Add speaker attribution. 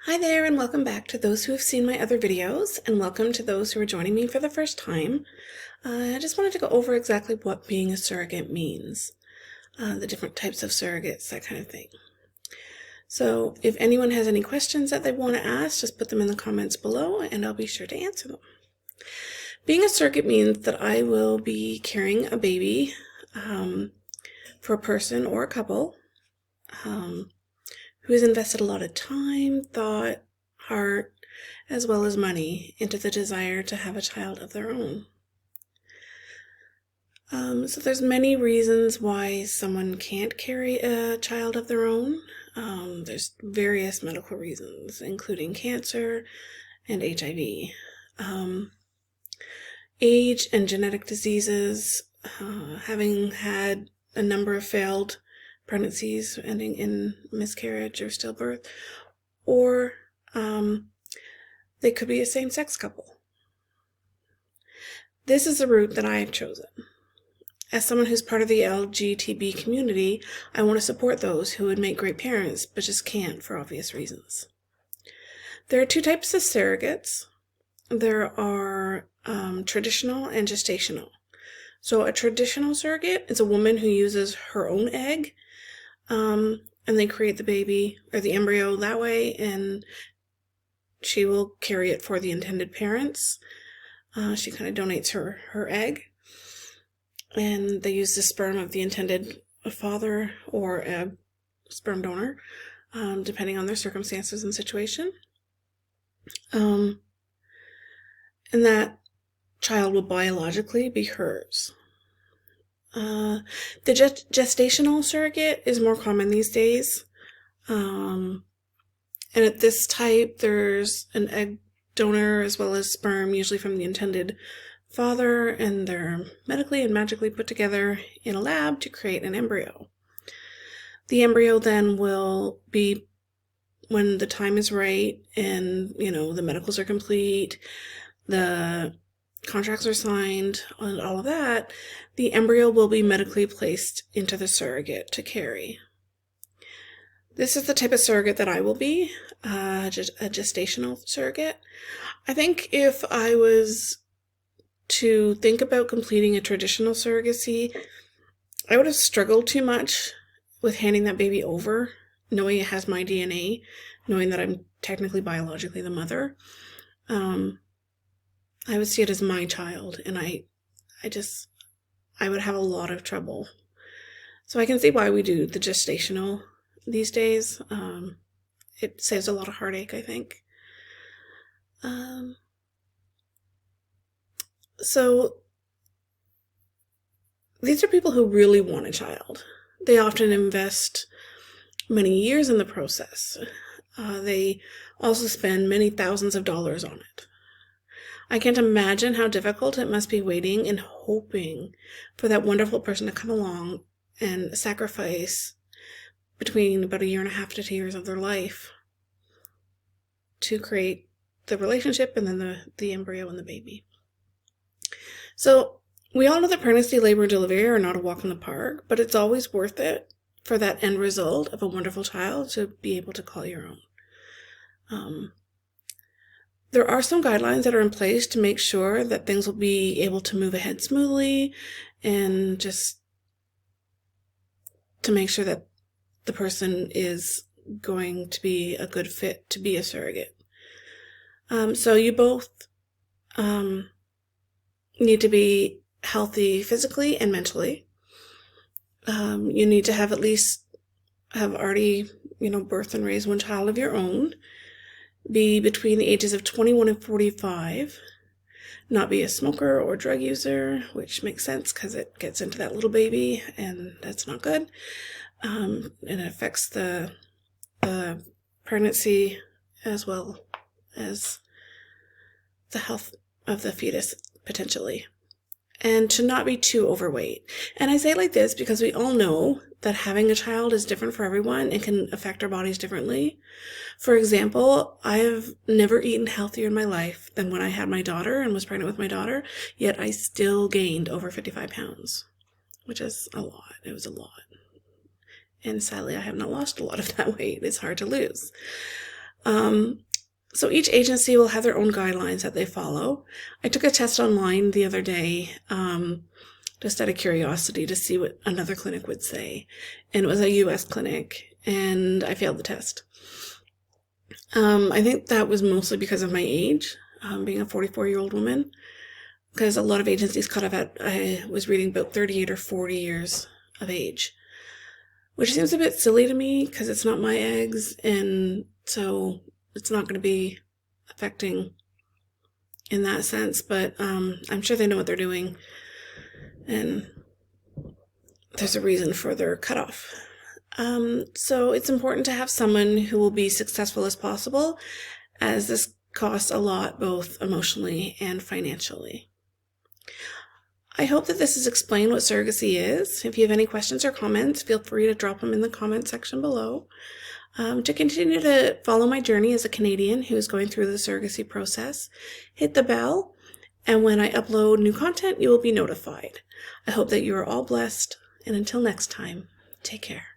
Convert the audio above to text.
Speaker 1: Hi there, and welcome back to those who have seen my other videos, and welcome to those who are joining me for the first time. I just wanted to go over exactly what being a surrogate means, the different types of surrogates, that kind of thing. So if anyone has any questions that they want to ask, just put them in the comments below and I'll be sure to answer them. Being a surrogate means that I will be carrying a baby for a person or a couple who has invested a lot of time, thought, heart, as well as money into the desire to have a child of their own. So there's many reasons why someone can't carry a child of their own. There's various medical reasons, including cancer and HIV. Age and genetic diseases, having had a number of failed pregnancies ending in miscarriage or stillbirth, or they could be a same-sex couple. This is the route that I have chosen. As someone who's part of the LGBTQ community, I want to support those who would make great parents but just can't for obvious reasons. There are two types of surrogates. There are traditional and gestational. So a traditional surrogate is a woman who uses her own egg, and they create the baby or the embryo that way, and she will carry it for the intended parents. She kind of donates her egg, and they use the sperm of the intended father or a sperm donor, depending on their circumstances and situation. And that child will biologically be hers. The gestational surrogate is more common these days. And at this type, there's an egg donor as well as sperm, usually from the intended father, and they're medically and magically put together in a lab to create an embryo. The embryo then will be, when the time is right and, the medicals are complete, the contracts are signed, and all of that, the embryo will be medically placed into the surrogate to carry. This is the type of surrogate that I will be, a gestational surrogate. I think if I was to think about completing a traditional surrogacy, I would have struggled too much with handing that baby over, knowing it has my DNA, knowing that I'm technically biologically the mother. I would see it as my child, and I would have a lot of trouble. So I can see why we do the gestational these days. It saves a lot of heartache, I think. So these are people who really want a child. They often invest many years in the process. They also spend many thousands of dollars on it. I can't imagine how difficult it must be waiting and hoping for that wonderful person to come along and sacrifice between about 1.5 to 2 years of their life to create the relationship and then the embryo and the baby. So we all know that pregnancy, labor, and delivery are not a walk in the park, but it's always worth it for that end result of a wonderful child to be able to call your own. There are some guidelines that are in place to make sure that things will be able to move ahead smoothly, and just to make sure that the person is going to be a good fit to be a surrogate. So you both need to be healthy physically and mentally. You need to have already, birthed and raised one child of your own. Be between the ages of 21 and 45. Not be a smoker or drug user, which makes sense because it gets into that little baby and that's not good. And it affects the pregnancy as well as the health of the fetus, potentially. And to not be too overweight. And I say it like this because we all know that having a child is different for everyone and can affect our bodies differently. For example, I have never eaten healthier in my life than when I had my daughter and was pregnant with my daughter, yet I still gained over 55 pounds, which is a lot. It was a lot. And sadly, I have not lost a lot of that weight. It's hard to lose. So each agency will have their own guidelines that they follow. I took a test online the other day, just out of curiosity to see what another clinic would say. And it was a US clinic, and I failed the test. I think that was mostly because of my age, being a 44-year-old woman, because a lot of agencies cut off at, I was reading, about 38 or 40 years of age, which seems a bit silly to me because it's not my eggs, and so it's not going to be affecting in that sense, but I'm sure they know what they're doing, and there's a reason for their cutoff. So it's important to have someone who will be successful as possible, as this costs a lot, both emotionally and financially. I hope that this has explained what surrogacy is. If you have any questions or comments, feel free to drop them in the comment section below. To continue to follow my journey as a Canadian who is going through the surrogacy process, hit the bell, and when I upload new content, you will be notified. I hope that you are all blessed, and until next time, take care.